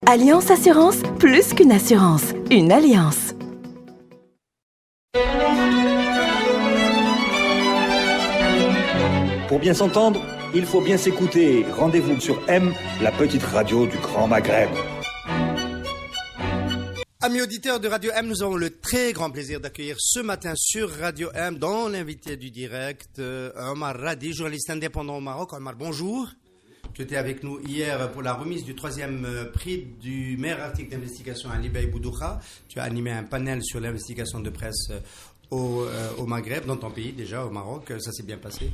Alliance Assurance, plus qu'une assurance, une alliance. Pour bien s'entendre, il faut bien s'écouter. Rendez-vous sur M, la petite radio du Grand Maghreb. Amis auditeurs de Radio M, nous avons le très grand plaisir d'accueillir ce matin sur Radio M, dans l'invité du direct, Omar Radi, journaliste indépendant au Maroc. Omar, bonjour. Tu étais avec nous hier pour la remise du 3e prix du meilleur article d'investigation à Libaye Boudouha. Tu as animé un panel sur l'investigation de presse au Maghreb, dans ton pays déjà, au Maroc. Ça s'est bien passé?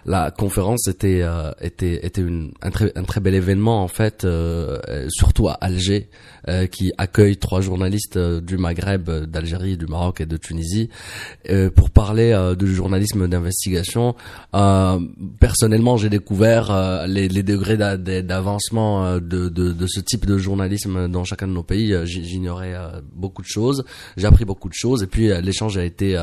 La conférence était un très bel événement en fait, surtout à Alger, qui accueille 3 journalistes du Maghreb, d'Algérie, du Maroc et de Tunisie, pour parler du journalisme d'investigation. Personnellement, j'ai découvert les degrés d'avancement de ce type de journalisme dans chacun de nos pays. J'ignorais beaucoup de choses, j'ai appris beaucoup de choses, et puis l'échange a été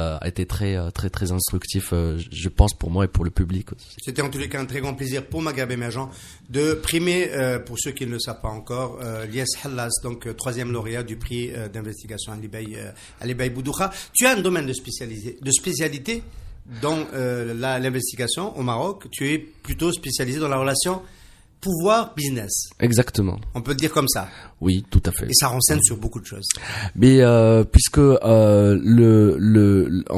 très instructif, je pense, pour moi et pour le public aussi. C'était en tous les cas un très grand plaisir pour Maghreb Émergent de primer, pour ceux qui ne le savent pas encore, Lies Hallas, donc 3e lauréat du prix d'investigation à Libaye Boudouha. Tu as un domaine de spécialité dans l'investigation au Maroc. Tu es plutôt spécialisé dans la relation pouvoir-business. Exactement. On peut le dire comme ça. Oui, tout à fait. Et ça renseigne sur beaucoup de choses. Mais puisque on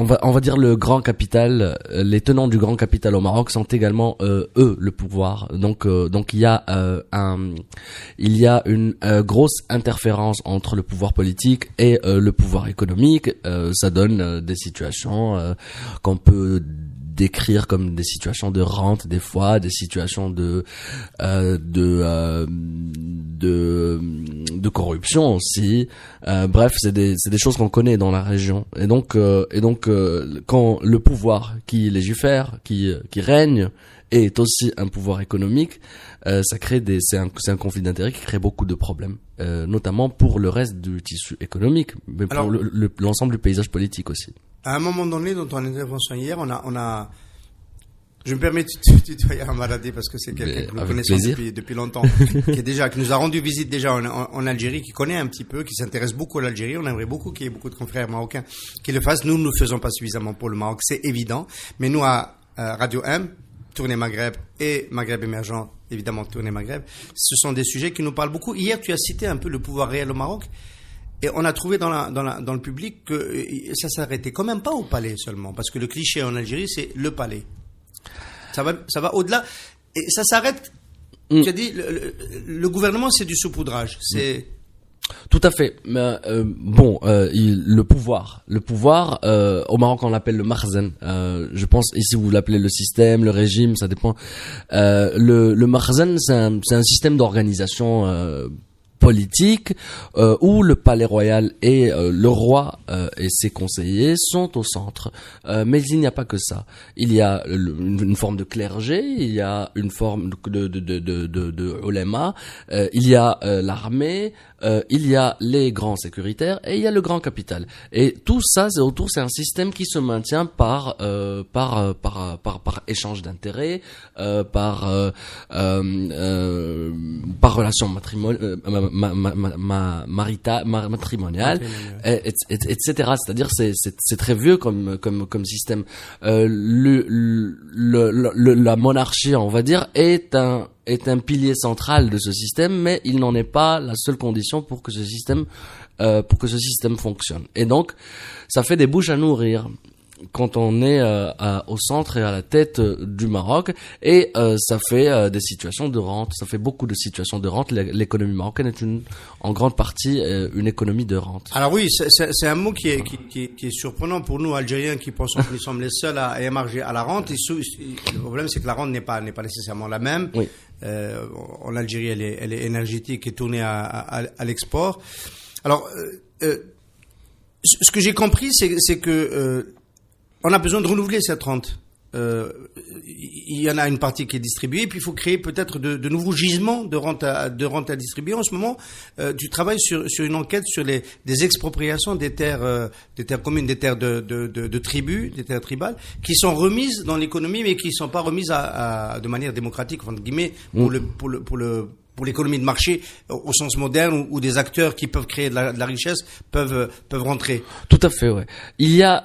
va dire le grand capital, les tenants du grand capital au Maroc sont également eux le pouvoir. Donc il y a une grosse interférence entre le pouvoir politique et le pouvoir économique. Ça donne des situations qu'on peut décrire comme des situations de rente, des fois des situations de corruption aussi. Bref, c'est des choses qu'on connaît dans la région. Et donc quand le pouvoir qui légifère, qui règne, est aussi un pouvoir économique, ça crée c'est un conflit d'intérêts qui crée beaucoup de problèmes, notamment pour le reste du tissu économique, mais pour l'ensemble du paysage politique aussi. À un moment donné, dans ton intervention hier, on a je me permets de tutoyer Amaradé parce que c'est quelqu'un que nous connaissons depuis longtemps, qui nous a rendu visite déjà en Algérie, qui connaît un petit peu, qui s'intéresse beaucoup à l'Algérie. On aimerait beaucoup qu'il y ait beaucoup de confrères marocains qui le fassent. Nous ne le faisons pas suffisamment pour le Maroc, c'est évident. Mais nous, à Radio M, Tournée Maghreb et Maghreb Émergent, évidemment Tournée Maghreb, ce sont des sujets qui nous parlent beaucoup. Hier, tu as cité un peu le pouvoir réel au Maroc. Et on a trouvé dans le public que ça s'arrêtait quand même pas au palais seulement, parce que le cliché en Algérie, c'est le palais. Ça va au-delà. Et ça s'arrête. Tu as dit, le gouvernement, c'est du saupoudrage. C'est... Tout à fait. Mais, le pouvoir, au Maroc on l'appelle le marzen. Je pense ici vous l'appelez le système, le régime, ça dépend. Le marzen, c'est un système d'organisation politique où le palais royal et le roi et ses conseillers sont au centre. Mais il n'y a pas que ça. Il y a une forme de clergé, il y a une forme de ulema, il y a l'armée, il y a les grands sécuritaires et il y a le grand capital. Et tout ça, c'est un système qui se maintient par échange d'intérêts, par relation matrimoniale, etc. C'est-à-dire c'est très vieux comme système. La monarchie, on va dire, est un pilier central de ce système, mais il n'en est pas la seule condition pour que ce système fonctionne. Et donc, ça fait des bouches à nourrir quand on est au centre et à la tête du Maroc, et ça fait des situations de rente, ça fait beaucoup de situations de rente. L'économie marocaine est en grande partie une économie de rente. Alors oui, c'est un mot qui est surprenant pour nous Algériens qui pensons que nous sommes les seuls à émarger à la rente. Le problème, c'est que la rente n'est pas nécessairement la même. Oui. En Algérie, elle est énergétique et tournée à l'export. Alors, ce que j'ai compris, c'est que on a besoin de renouveler cette rente. Il y en a une partie qui est distribuée, puis il faut créer peut-être de nouveaux gisements de rente à distribuer. En ce moment, tu travailles sur une enquête sur des expropriations des terres communes, des terres de tribus, des terres tribales, qui sont remises dans l'économie, mais qui ne sont pas remises de manière démocratique, entre guillemets, pour pour l'économie de marché au sens moderne où des acteurs qui peuvent créer de la richesse peuvent rentrer. Tout à fait, ouais. Il y a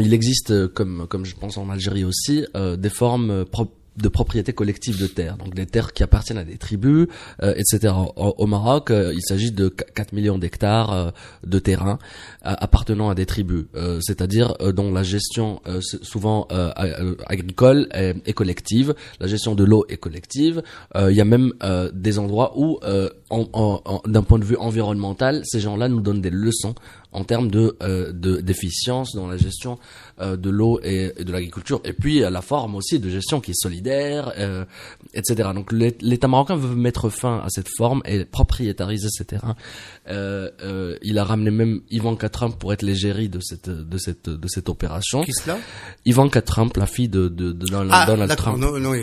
il existe comme je pense en Algérie aussi des formes de propriété collective de terres, donc des terres qui appartiennent à des tribus, etc. Au Maroc, il s'agit de 4 millions d'hectares de terrain appartenant à des tribus, c'est-à-dire dont la gestion souvent agricole est collective, la gestion de l'eau est collective. Il y a même des endroits où, d'un point de vue environnemental, ces gens-là nous donnent des leçons en termes d'efficience dans la gestion de l'eau et de l'agriculture, et puis la forme aussi de gestion qui est solidaire, etc. Donc l'État marocain veut mettre fin à cette forme et propriétariser ces terrains. Il a ramené même Ivanka Trump pour être l'égérie de cette opération. Qui cela? Ivanka Trump, la fille de Donald Trump. Non, oui.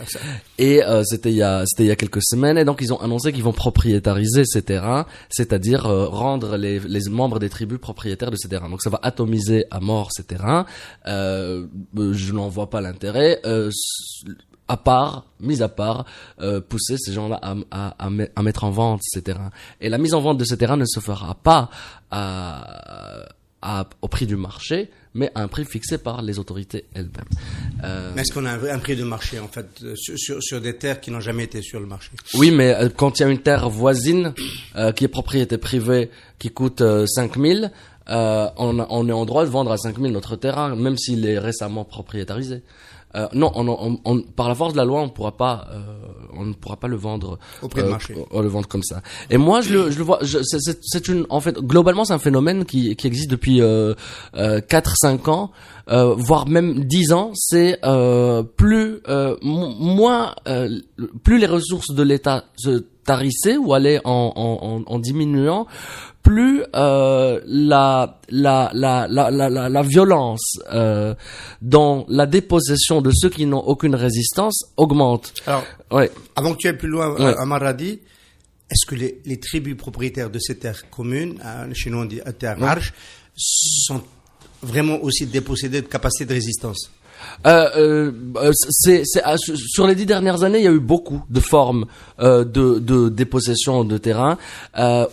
Ça. Et c'était il y a quelques semaines, et donc ils ont annoncé qu'ils vont propriétariser ces terrains, c'est-à-dire rendre les membres des tribus propriétaires de ces terrains. Donc ça va atomiser à mort ces terrains. Je n'en vois pas l'intérêt. Mis à part, pousser ces gens-là à mettre en vente ces terrains. Et la mise en vente de ces terrains ne se fera pas au prix du marché, mais à un prix fixé par les autorités elles-mêmes. Mais est-ce qu'on a un prix de marché, en fait, sur des terres qui n'ont jamais été sur le marché? Oui, mais quand il y a une terre voisine qui est propriété privée, qui coûte 5 000, on est en droit de vendre à 5 000 notre terrain, même s'il est récemment propriétarisé. Non, par la force de la loi, on ne pourra pas le vendre au prix de marché. Le vendre comme ça. Et moi, je le vois. En fait, globalement, c'est un phénomène qui existe depuis 4-5 ans, voire même 10 ans. C'est plus les ressources de l'État se tarissaient ou allaient en diminuant, plus la violence dans la dépossession de ceux qui n'ont aucune résistance augmente. Alors, ouais. Avant que tu ailles plus loin, ouais. à Maradi, est-ce que les tribus propriétaires de ces terres communes, chez nous on dit terres marches, sont vraiment aussi dépossédées de capacité de résistance? Sur les 10 dernières années, il y a eu beaucoup de formes de dépossession de terrain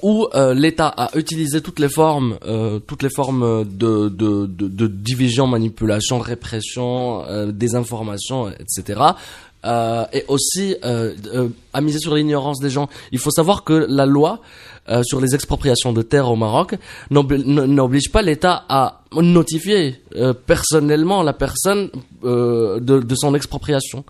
où l'État a utilisé toutes les formes de division, manipulation, répression, désinformation, etc. Et aussi à miser sur l'ignorance des gens. Il faut savoir que la loi sur les expropriations de terres au Maroc n'oblige pas l'État à notifier personnellement la personne de son expropriation.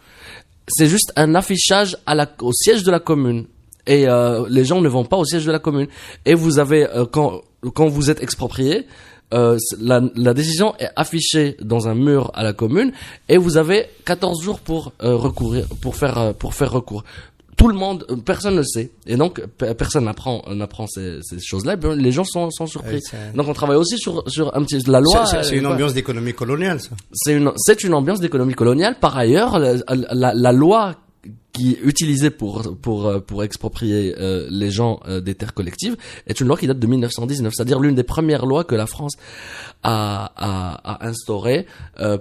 C'est juste un affichage au siège de la commune. Et les gens ne vont pas au siège de la commune. Et vous avez quand vous êtes exproprié, la décision est affichée dans un mur à la commune et vous avez 14 jours pour faire recours. Tout le monde, personne ne le sait, et donc personne n'apprend ces choses-là. Les gens sont surpris. Donc on travaille aussi sur un petit la loi. C'est une ambiance d'économie coloniale, ça. C'est une ambiance d'économie coloniale. Par ailleurs, la loi qui est utilisée pour exproprier les gens des terres collectives est une loi qui date de 1919, c'est-à-dire l'une des premières lois que la France a instaurées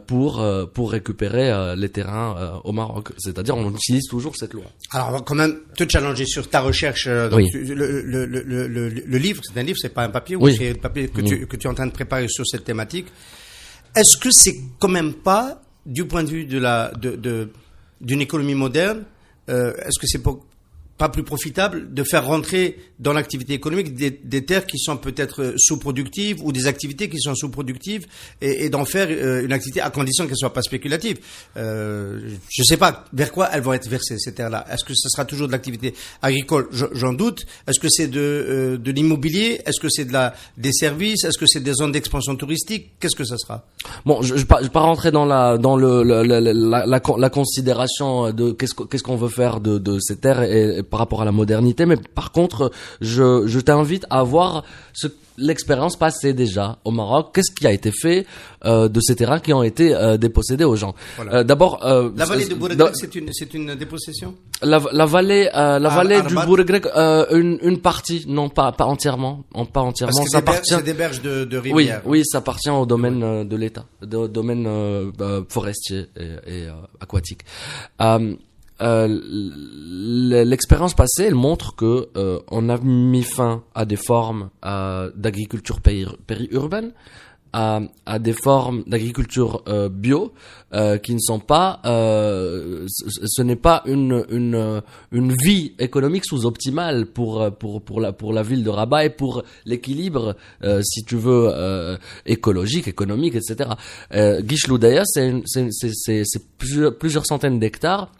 pour récupérer les terrains au Maroc. C'est-à-dire on utilise toujours cette loi. Alors on va quand même te challenger sur ta recherche. Donc oui. Le livre, c'est un livre, c'est pas un papier, oui. C'est le papier que tu es en train de préparer sur cette thématique. Est-ce que c'est quand même pas, du point de vue d'une économie moderne, est-ce que c'est pas plus profitable de faire rentrer dans l'activité économique des terres qui sont peut-être sous-productives ou des activités qui sont sous-productives et d'en faire une activité à condition qu'elles soient pas spéculatives? Je sais pas vers quoi elles vont être versées, ces terres-là. Est-ce que ce sera toujours de l'activité agricole? J'en doute. Est-ce que c'est de l'immobilier? Est-ce que c'est des services? Est-ce que c'est des zones d'expansion touristique? Qu'est-ce que ça sera? Bon, je vais pas rentrer dans la considération de qu'est-ce qu'on veut faire de ces terres et par rapport à la modernité, mais par contre, je t'invite à voir l'expérience passée déjà au Maroc. Qu'est-ce qui a été fait de ces terrains qui ont été dépossédés aux gens? Voilà. D'abord, la vallée de Bourg-Grec, c'est une dépossession. La vallée du Bourg-Grec, une partie, non pas entièrement, Parce que ça appartient. C'est des berges de rivière. Oui, ça appartient au domaine de l'État, au domaine forestier et aquatique. l'expérience passée, elle montre que on a mis fin à des formes d'agriculture périurbaine, à des formes d'agriculture bio qui ne sont pas ce n'est pas une vie économique sous-optimale pour la ville de Rabat et pour l'équilibre si tu veux écologique, économique, etc. Guiche Loudaïa, c'est plusieurs centaines d'hectares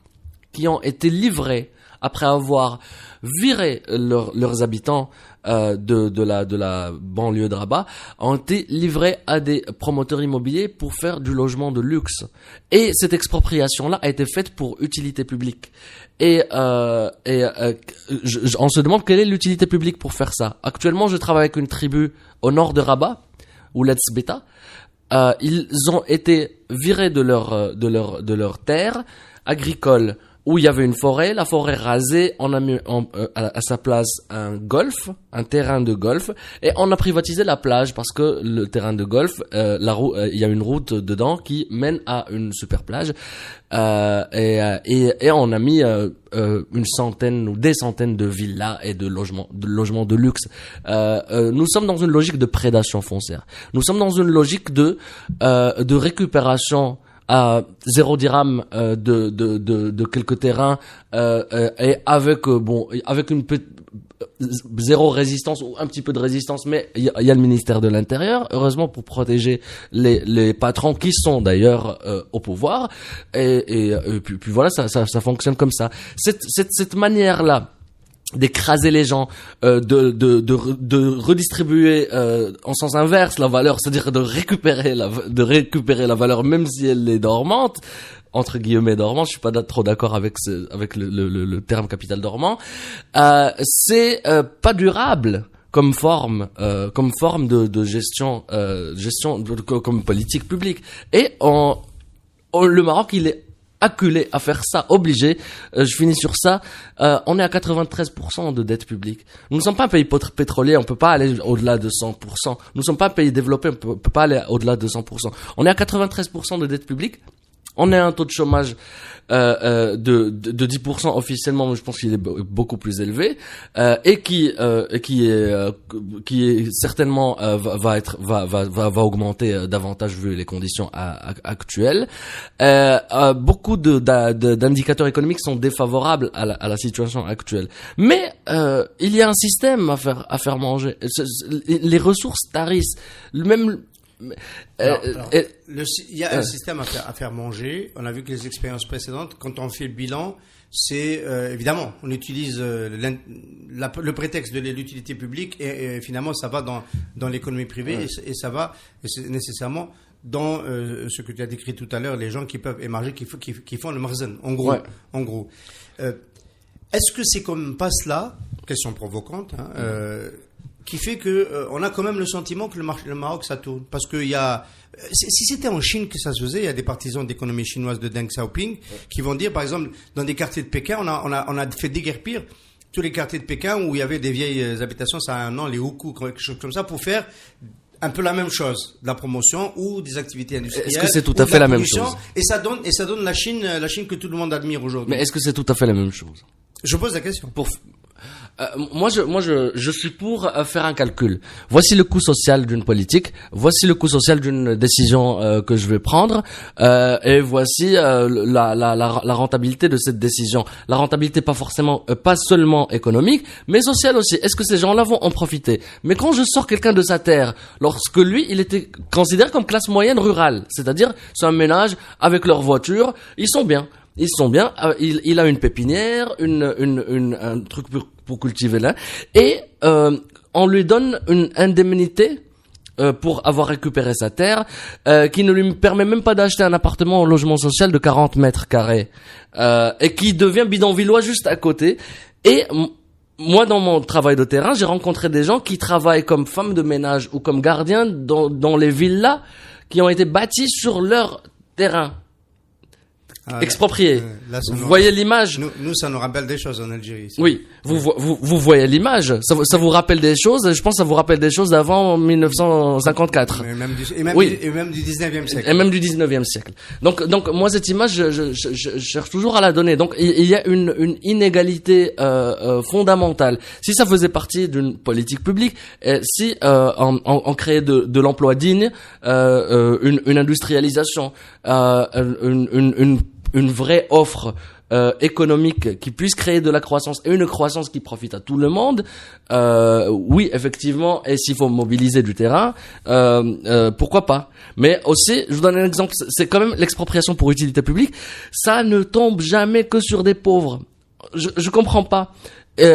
qui ont été livrés après avoir viré leurs habitants de la banlieue de Rabat, ont été livrés à des promoteurs immobiliers pour faire du logement de luxe. Et cette expropriation-là a été faite pour utilité publique. Et on se demande quelle est l'utilité publique pour faire ça. Actuellement, je travaille avec une tribu au nord de Rabat, Ouletz Beta. Ils ont été virés de leur terre agricole, où il y avait une forêt, la forêt rasée, on a mis à sa place un terrain de golf, et on a privatisé la plage parce que le terrain de golf, il y a une route dedans qui mène à une super plage, et on a mis une centaine ou des centaines de villas et de logements de luxe. Nous sommes dans une logique de prédation foncière. Nous sommes dans une logique de récupération à 0 dirham de quelques terrains et avec une zéro résistance ou un petit peu de résistance, mais il y a le ministère de l'Intérieur, heureusement, pour protéger les patrons qui sont d'ailleurs au pouvoir, et puis voilà, ça fonctionne comme ça. Cette manière-là d'écraser les gens, de redistribuer en sens inverse la valeur, c'est-à-dire de récupérer la valeur même si elle est dormante, entre guillemets dormant, je suis pas trop d'accord avec le terme capital dormant, c'est pas durable comme forme de gestion comme politique publique. Et le Maroc, il est acculé à faire ça, obligé. Je finis sur ça. On est à 93% de dette publique. Nous ne sommes pas un pays pétrolier, on peut pas aller au-delà de 100%. Nous ne sommes pas un pays développé, on peut pas aller au-delà de 100%. On est à 93% de dette publique. On a un taux de chômage de 10% officiellement, mais je pense qu'il est beaucoup plus élevé, et qui est certainement va augmenter davantage vu les conditions actuelles. Beaucoup d'indicateurs économiques sont défavorables à la situation actuelle. Mais il y a un système à faire manger. Les ressources tarissent. Même il y a un système à faire manger. On a vu que les expériences précédentes, quand on fait le bilan, c'est évidemment, on utilise le prétexte de l'utilité publique et finalement ça va dans l'économie privée et ça va et c'est nécessairement dans ce que tu as décrit tout à l'heure, les gens qui peuvent émarger, qui font le marzen, en gros. Ouais. En gros. Est-ce que c'est comme pas cela, question provocante, qui fait que on a quand même le sentiment que le Maroc ça tourne, parce que si c'était en Chine que ça se faisait, il y a des partisans d'économie chinoise de Deng Xiaoping qui vont dire, par exemple, dans des quartiers de Pékin, on a fait déguerpir tous les quartiers de Pékin où il y avait des vieilles habitations, ça a un nom, les hukou, quelque chose comme ça, pour faire un peu la même chose, de la promotion ou des activités industrielles. Est-ce que c'est tout à fait la même chose? Et ça donne la Chine que tout le monde admire aujourd'hui. Mais est-ce que c'est tout à fait la même chose? Je pose la question. Moi, je suis pour faire un calcul. Voici le coût social d'une politique, voici le coût social d'une décision que je vais prendre, et voici la rentabilité de cette décision. La rentabilité pas seulement économique, mais sociale aussi. Est-ce que ces gens-là vont en profiter? Mais quand je sors quelqu'un de sa terre, lorsque lui, il était considéré comme classe moyenne rurale, c'est-à-dire c'est un ménage avec leur voiture, ils sont bien. Il a une pépinière, un truc pour cultiver là, et on lui donne une indemnité pour avoir récupéré sa terre, qui ne lui permet même pas d'acheter un appartement en logement social de 40 mètres carrés, et qui devient bidonvillois juste à côté. Et moi, dans mon travail de terrain, j'ai rencontré des gens qui travaillent comme femmes de ménage ou comme gardiens dans les villas qui ont été bâties sur leur terrain. Exproprié. Vous voyez l'image. Nous, ça nous rappelle des choses en Algérie. Oui, vous voyez l'image. Ça vous rappelle des choses. Je pense que ça vous rappelle des choses d'avant 1954. Et même du 19e siècle. Et même du 19e siècle. Donc moi cette image, je cherche toujours à la donner. Donc il y a une inégalité fondamentale. Si ça faisait partie d'une politique publique, si on créait de l'emploi digne, une industrialisation, une vraie offre économique qui puisse créer de la croissance et une croissance qui profite à tout le monde, oui effectivement, et s'il faut mobiliser du terrain, pourquoi pas. Mais aussi, je vous donne un exemple, c'est quand même l'expropriation pour utilité publique, ça ne tombe jamais que sur des pauvres. Je comprends pas.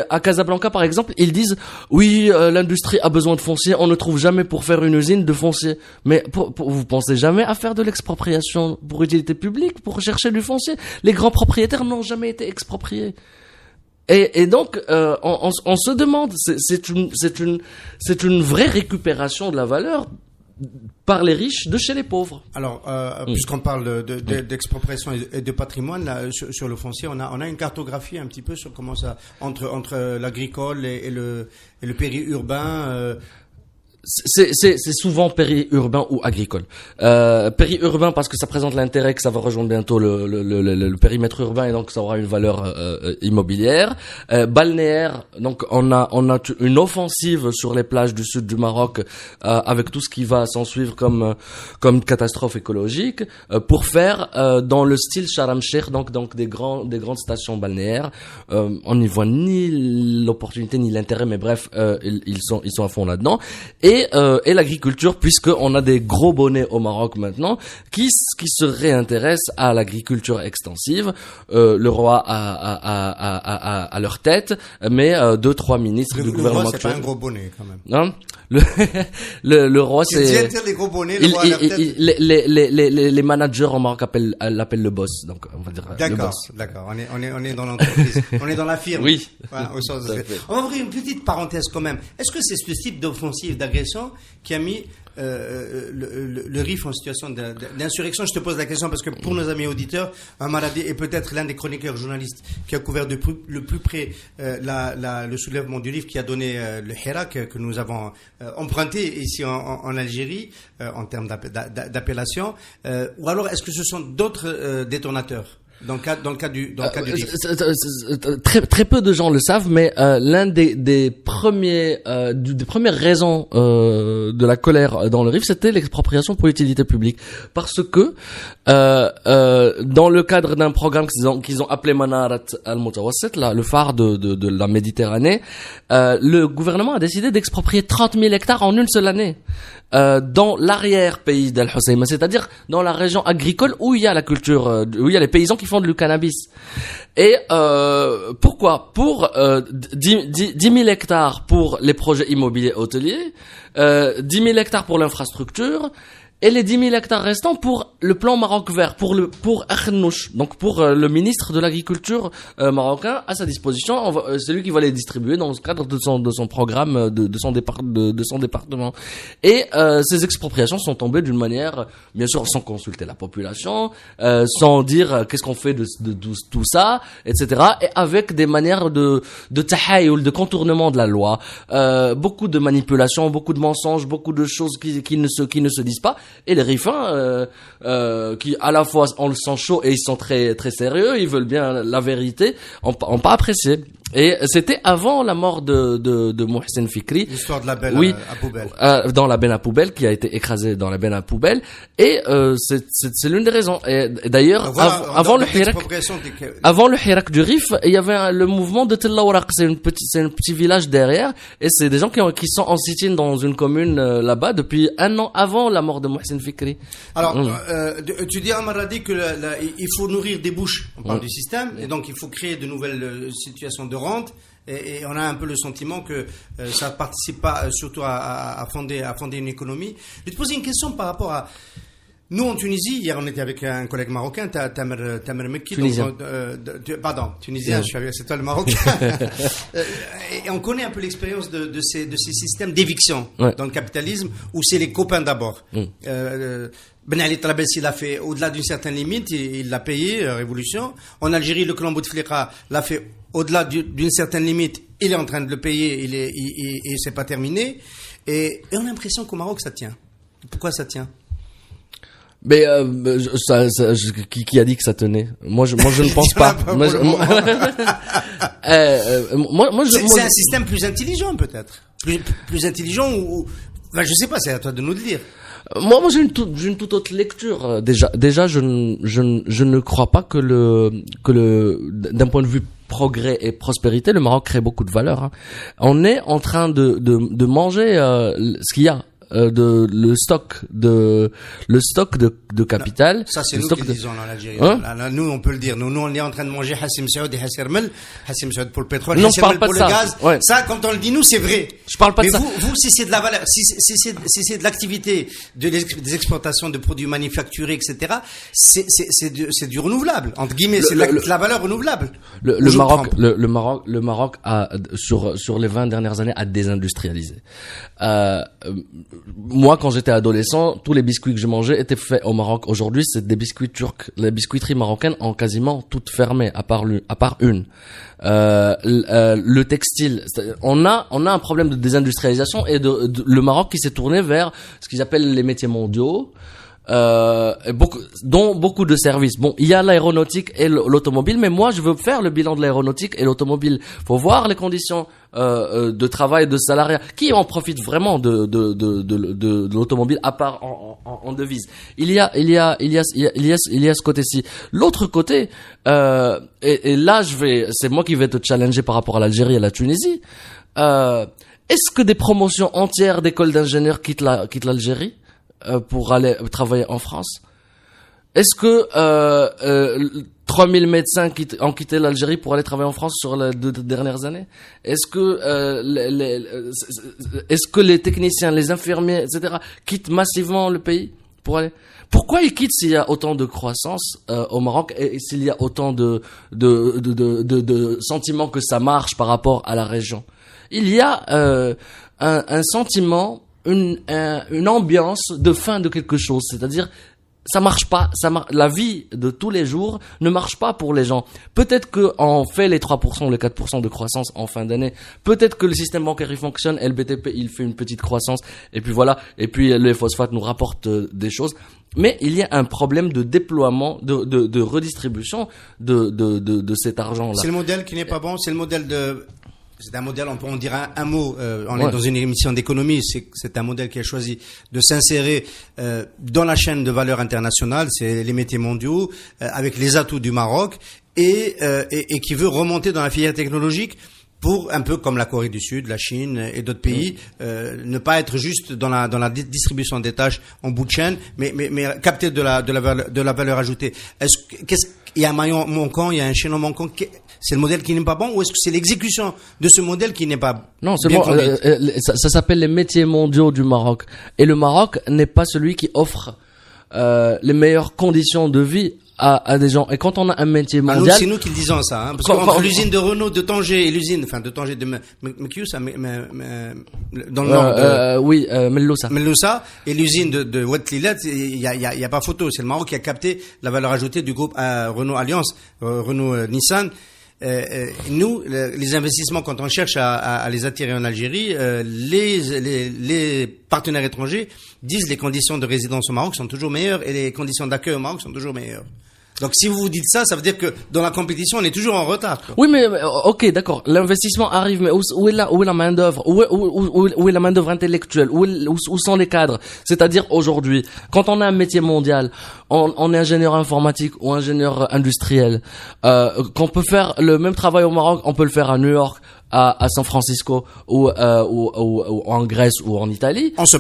À Casablanca, par exemple, ils disent oui, l'industrie a besoin de foncier, on ne trouve jamais pour faire une usine de foncier. Mais vous pensez jamais à faire de l'expropriation pour utilité publique, pour chercher du foncier? Les grands propriétaires n'ont jamais été expropriés. Et donc, on se demande, c'est une vraie récupération de la valeur par les riches de chez les pauvres. Alors, puisqu'on parle d'expropriation et de patrimoine, là, sur le foncier, on a une cartographie un petit peu sur comment ça, entre l'agricole et le périurbain, c'est souvent périurbain ou agricole. Périurbain parce que ça présente l'intérêt que ça va rejoindre bientôt le périmètre urbain et donc ça aura une valeur immobilière. Balnéaire, donc on a une offensive sur les plages du sud du Maroc avec tout ce qui va s'en suivre comme catastrophe écologique pour faire dans le style Sharm El-Sheikh, donc des grandes stations balnéaires. On n'y voit ni l'opportunité ni l'intérêt, mais bref, ils sont à fond là-dedans. Et l'agriculture, puisqu'on a des gros bonnets au Maroc maintenant qui se réintéressent à l'agriculture extensive. Le roi à leur tête, mais 2-3 ministres du gouvernement actuel. Le roi, c'est pas un gros bonnet quand même. Non, le roi, c'est les gros bonnets, le roi à leur tête. Les managers au Maroc l'appellent le boss, donc on va dire le boss. D'accord. On est dans l'entreprise, on est dans la firme. Oui. Voilà, au sens on va ouvrir une petite parenthèse quand même. Est-ce que c'est ce type d'offensive, d'agression qui a mis le RIF en situation d'insurrection? Je te pose la question parce que pour nos amis auditeurs, Maradi est peut-être l'un des chroniqueurs journalistes qui a couvert le plus près le soulèvement du RIF qui a donné le Hirak que nous avons emprunté ici en Algérie en termes d'appellation. Ou alors est-ce que ce sont d'autres détonateurs? Dans le cas du RIF. Très peu de gens le savent, mais l'un des premières raisons de la colère dans le RIF, c'était l'expropriation pour utilité publique, parce que dans le cadre d'un programme qu'ils ont appelé Manarat al-Mutawassit, le phare de la Méditerranée, le gouvernement a décidé d'exproprier 30 000 hectares en une seule année. Dans l'arrière-pays d'Al Hoceima, c'est-à-dire dans la région agricole où il y a la culture, où il y a les paysans qui font du cannabis. Et pourquoi? Pour 10 000 hectares pour les projets immobiliers hôteliers, 10 000 hectares pour l'infrastructure, et les 10 000 hectares restants pour le plan Maroc vert, pour Akhnouch, donc pour le ministre de l'agriculture marocain à sa disposition. C'est lui qui va les distribuer dans le cadre de son programme, de son département. Et ces expropriations sont tombées d'une manière, bien sûr, sans consulter la population, sans dire qu'est-ce qu'on fait de tout ça, etc. Et avec des manières de tahayul, de contournement de la loi, beaucoup de manipulations, beaucoup de mensonges, beaucoup de choses qui ne se disent pas. Et les rifins, qui à la fois on le sent chaud et ils sont très très sérieux, ils veulent bien la vérité, ont pas apprécié. Et c'était avant la mort de Mohsen Fikri. L'histoire de la benne à poubelle. Dans la benne à poubelle, qui a été écrasée dans la benne à poubelle. Et c'est l'une des raisons. Et d'ailleurs, voilà, avant le Hirak du Rif, il y avait le mouvement de Tella Ouaraq. C'est un petit village derrière. Et c'est des gens qui sont en sit-in dans une commune là-bas depuis 1 an avant la mort de Mohsen Fikri. Alors, tu dis à Maradi que il faut nourrir des bouches. On parle du système. Et donc, il faut créer de nouvelles situations de rente. Et on a un peu le sentiment que ça participe pas surtout à fonder une économie. Je vais te poser une question par rapport à Nous, en Tunisie, hier, on était avec un collègue marocain, Tamer Mekki. Tunisien. Tunisien, c'est toi le Marocain. Et on connaît un peu l'expérience de ces systèmes d'éviction dans le capitalisme, où c'est les copains d'abord. Ben Ali Trabelsi, il l'a fait au-delà d'une certaine limite, il l'a payé, révolution. En Algérie, le clan Bouteflika l'a fait au-delà d'une certaine limite, il est en train de le payer, et c'est pas terminé. Et on a l'impression qu'au Maroc, ça tient. Pourquoi ça tient? Mais qui a dit que ça tenait? Moi je ne pense pas. C'est un système plus intelligent peut-être, plus intelligent ou je sais pas, c'est à toi de nous le dire. Moi j'ai une toute autre lecture. Déjà je ne crois pas que d'un point de vue progrès et prospérité, le Maroc crée beaucoup de valeur. Hein. On est en train de manger ce qu'il y a. Le stock de capital. Non, ça c'est nous qui le disons en Algérie. Là, nous on peut le dire. Nous on est en train de manger Hassim Saoud et Hassim Mel. Hassim Saoud pour le pétrole, Hassim Mel pour le gaz. Ouais. Ça, quand on le dit nous, c'est vrai. Je parle pas de ça. Mais vous, si c'est de la valeur, si c'est de l'activité, des exploitations de produits manufacturés, etc. C'est du renouvelable. Entre guillemets, c'est la valeur renouvelable. Le Maroc a sur les 20 dernières années a désindustrialisé. Moi, quand j'étais adolescent, tous les biscuits que je mangeais étaient faits au Maroc. Aujourd'hui, c'est des biscuits turcs. Les biscuiteries marocaines ont quasiment toutes fermé, à part une. Le textile, on a un problème de désindustrialisation et le Maroc qui s'est tourné vers ce qu'ils appellent les métiers mondiaux. Dont beaucoup de services. Bon, il y a l'aéronautique et l'automobile, mais moi je veux faire le bilan de l'aéronautique et l'automobile. Faut voir les conditions de travail, de salariat. Qui en profite vraiment de l'automobile à part en devise. Il y a ce côté-ci. L'autre côté, et là c'est moi qui vais te challenger par rapport à l'Algérie et à la Tunisie. Est-ce que des promotions entières d'écoles d'ingénieurs quittent l'Algérie? Pour aller travailler en France? Est-ce que 3000 médecins ont quitté l'Algérie pour aller travailler en France sur les 2 dernières années? Est-ce que les techniciens, les infirmiers, etc. quittent massivement le pays pour aller? Pourquoi ils quittent s'il y a autant de croissance au Maroc et s'il y a autant de sentiments que ça marche par rapport à la région? Il y a un sentiment, une ambiance de fin de quelque chose, c'est-à-dire ça marche pas, la vie de tous les jours ne marche pas pour les gens. Peut-être que on fait les 3%, les 4% de croissance en fin d'année. Peut-être que le système bancaire il fonctionne, et le BTP il fait une petite croissance, et puis voilà, et puis les phosphates nous rapportent des choses. Mais il y a un problème de déploiement, de redistribution de cet argent-là. C'est le modèle qui n'est pas bon, c'est le modèle c'est un modèle, on dira un mot, on est dans une émission d'économie, c'est un modèle qui a choisi de s'insérer dans la chaîne de valeur internationale, c'est les métiers mondiaux, avec les atouts du Maroc, et qui veut remonter dans la filière technologique pour, un peu comme la Corée du Sud, la Chine et d'autres pays, ne pas être juste dans la distribution des tâches en bout de chaîne, mais capter de la valeur ajoutée. Il y a un maillon manquant, il y a un chaînon manquant? C'est le modèle qui n'est pas bon, ou est-ce que c'est l'exécution de ce modèle qui n'est pas Non, c'est bon. Ça s'appelle les métiers mondiaux du Maroc. Et le Maroc n'est pas celui qui offre les meilleures conditions de vie à des gens. Et quand on a un métier mondial, c'est nous qui le disons ça, hein, parce qu'entre l'usine de Renault de Tanger et l'usine, de Tanger de Mekioussa, dans le nord, oui, Melloussa, et l'usine de Ouatlilat, il y a pas photo. C'est le Maroc qui a capté la valeur ajoutée du groupe Renault Alliance, Renault Nissan. Nous, les investissements, quand on cherche à les attirer en Algérie, les partenaires étrangers disent les conditions de résidence au Maroc sont toujours meilleures et les conditions d'accueil au Maroc sont toujours meilleures. Donc si vous vous dites ça, ça veut dire que dans la compétition, on est toujours en retard, quoi. Oui, mais ok, d'accord. L'investissement arrive, mais où est la main d'œuvre? Où est la main d'œuvre intellectuelle? Où sont les cadres? C'est-à-dire aujourd'hui, quand on a un métier mondial, on est ingénieur informatique ou ingénieur industriel, qu'on peut faire le même travail au Maroc, on peut le faire à New York, à San Francisco ou en Grèce ou en Italie. On se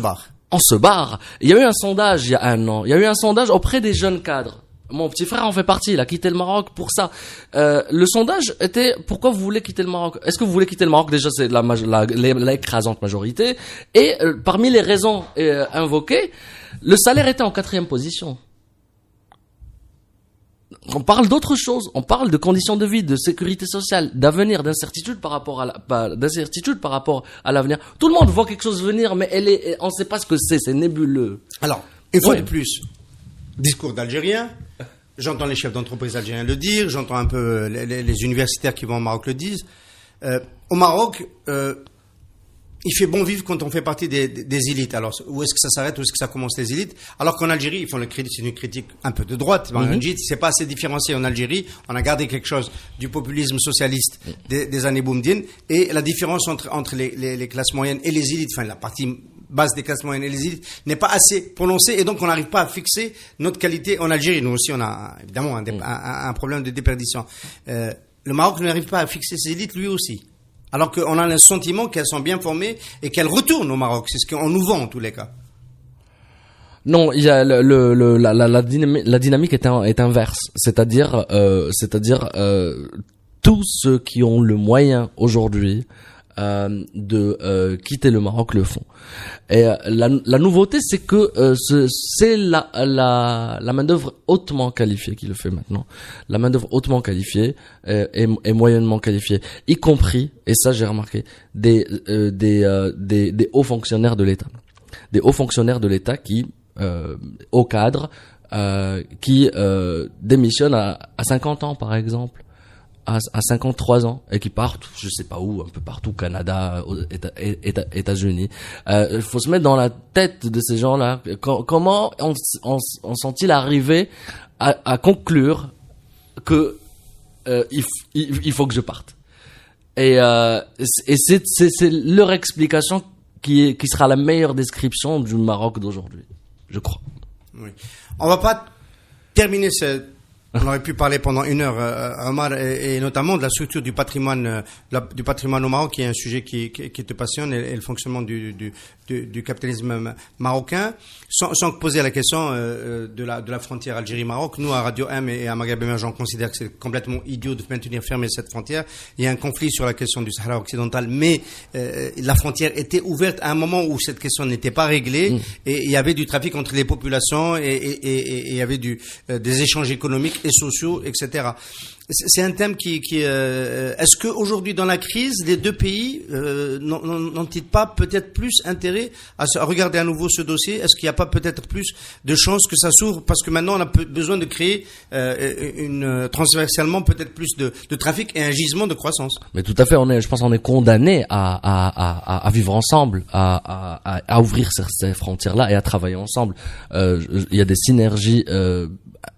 barre. Il y a eu un sondage il y a un an. Il y a eu un sondage auprès des jeunes cadres Mon petit frère en fait partie, il a quitté le Maroc pour ça. Le sondage était pourquoi vous voulez quitter le Maroc? Est-ce que vous voulez quitter le Maroc? Déjà, c'est l'écrasante majorité. Et parmi les raisons invoquées, le salaire était en 4e position. On parle d'autre chose. On parle de conditions de vie, de sécurité sociale, d'avenir, d'incertitude par rapport à l'avenir. Tout le monde voit quelque chose venir, mais on ne sait pas ce que c'est nébuleux. Alors, une fois de plus, discours d'Algériens. J'entends les chefs d'entreprise algériens le dire, j'entends un peu les universitaires qui vont au Maroc le disent. Au Maroc, il fait bon vivre quand on fait partie des élites. Alors, où est-ce que ça s'arrête, où est-ce que ça commence les élites? Alors qu'en Algérie, ils font le crédit, c'est une critique un peu de droite. C'est pas assez différencié en Algérie. On a gardé quelque chose du populisme socialiste des années Boumediene. Et la différence entre les classes moyennes et les élites, enfin, la partie base des classes moyennes et les élites n'est pas assez prononcée, et donc on n'arrive pas à fixer notre qualité en Algérie. Nous aussi, on a évidemment un problème de déperdition. Le Maroc n'arrive pas à fixer ses élites, lui aussi. Alors qu'on a le sentiment qu'elles sont bien formées et qu'elles retournent au Maroc. C'est ce qu'on nous vend en tous les cas. Non, il y a la dynamique est inverse. C'est-à-dire tous ceux qui ont le moyen aujourd'hui de quitter le Maroc le font. Et la nouveauté, c'est que c'est la main-d'œuvre hautement qualifiée qui le fait maintenant. La main-d'œuvre hautement qualifiée et moyennement qualifiée, y compris, et ça j'ai remarqué, des hauts fonctionnaires de l'État. Des hauts fonctionnaires de l'État qui au cadre qui démissionnent à 50 ans par exemple. À 53 ans et qui partent, je sais pas où, un peu partout, Canada, États-Unis. Il faut se mettre dans la tête de ces gens-là. Comment en sont-ils arrivés à conclure que il faut que je parte? Et c'est leur explication qui sera la meilleure description du Maroc d'aujourd'hui, je crois. Oui. On va pas terminer on aurait pu parler pendant 1 heure, Omar, et notamment de la structure du patrimoine au Maroc, qui est un sujet qui te passionne, et le fonctionnement du capitalisme marocain, sans poser la question de la frontière Algérie-Maroc. Nous, à Radio M et à Maghreb Émergent, on considère que c'est complètement idiot de maintenir fermée cette frontière. Il y a un conflit sur la question du Sahara occidental, mais la frontière était ouverte à un moment où cette question n'était pas réglée, et il y avait du trafic entre les populations, et il y avait des échanges économiques et sociaux, etc. C'est un thème qui est-ce que aujourd'hui dans la crise, les deux pays n'ont-ils pas peut-être plus intérêt à regarder à nouveau ce dossier? Est-ce qu'il n'y a pas peut-être plus de chances que ça s'ouvre, parce que maintenant on a besoin de créer transversalement peut-être plus de trafic et un gisement de croissance? Mais tout à fait, je pense qu'on est condamné à vivre ensemble, à ouvrir ces frontières-là et à travailler ensemble. Il y a des synergies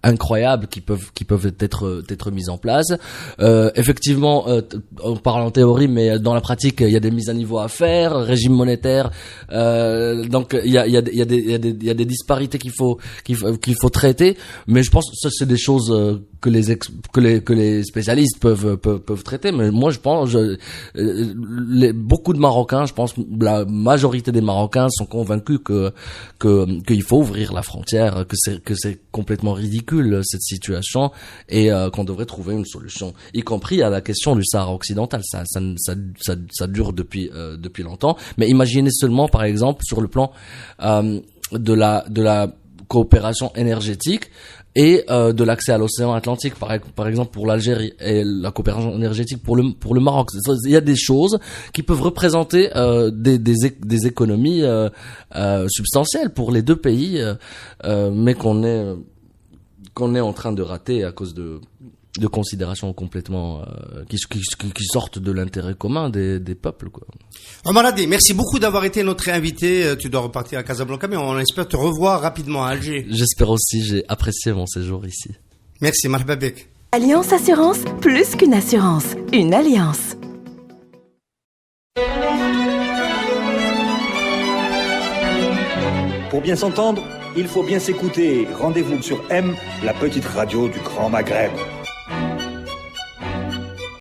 incroyables qui peuvent être mises en place. Effectivement, on parle en théorie, mais dans la pratique, il y a des mises à niveau à faire, régime monétaire. Donc il y a des disparités qu'il faut traiter. Mais je pense que ça, c'est des choses que les spécialistes peuvent traiter. Mais moi, je pense, beaucoup de Marocains, je pense, la majorité des Marocains sont convaincus qu'il faut ouvrir la frontière, que c'est complètement ridicule cette situation, et qu'on devrait trouver une solution, y compris à la question du Sahara occidental. Ça dure depuis longtemps. Mais imaginez seulement, par exemple, sur le plan de la coopération énergétique et de l'accès à l'océan Atlantique, par exemple pour l'Algérie, et la coopération énergétique pour le Maroc. Il y a des choses qui peuvent représenter des économies substantielles pour les deux pays, mais qu'on est en train de rater à cause de considérations complètement qui sortent de l'intérêt commun des peuples, quoi. Omar Hadi, merci beaucoup d'avoir été notre invité. Tu dois repartir à Casablanca, mais on espère te revoir rapidement à Alger. J'espère aussi, j'ai apprécié mon séjour ici. Merci, marhaba bek. Alliance Assurance, plus qu'une assurance, une alliance. Pour bien s'entendre, il faut bien s'écouter. Rendez-vous sur M, la petite radio du Grand Maghreb.